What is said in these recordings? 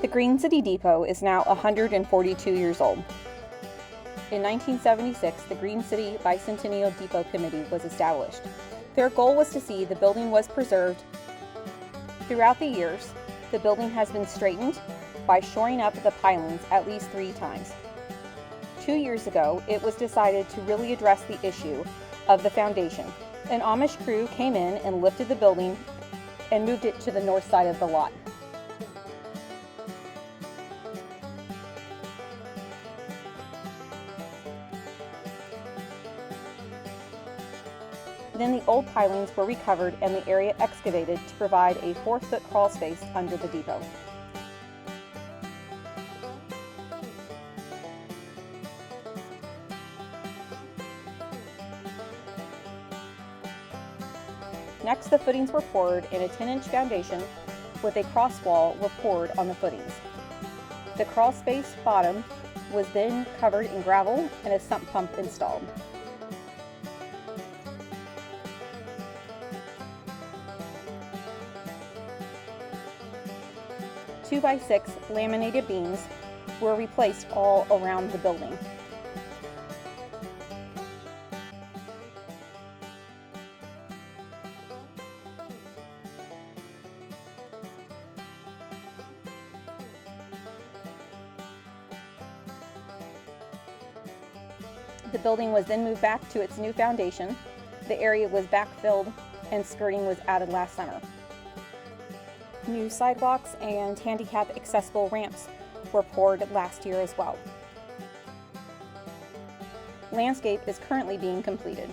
The Green City Depot is now 142 years old. In 1976, the Green City Bicentennial Depot Committee was established. Their goal was to see the building was preserved. Throughout the years, the building has been straightened by shoring up the pilings at least 3 times. 2 years ago, it was decided to really address the issue of the foundation. An Amish crew came in and lifted the building and moved it to the north side of the lot. Then the old pilings were recovered and the area excavated to provide a 4-foot crawl space under the depot. Next, the footings were poured and a 10-inch foundation with a cross wall were poured on the footings. The crawl space bottom was then covered in gravel and a sump pump installed. Two by 6 laminated beams were replaced all around the building. The building was then moved back to its new foundation. The area was backfilled and skirting was added last summer. New sidewalks and handicap accessible ramps were poured last year as well. Landscape is currently being completed.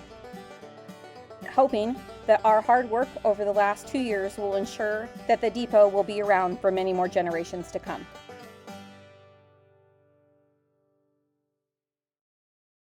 Hoping that our hard work over the last 2 years will ensure that the depot will be around for many more generations to come.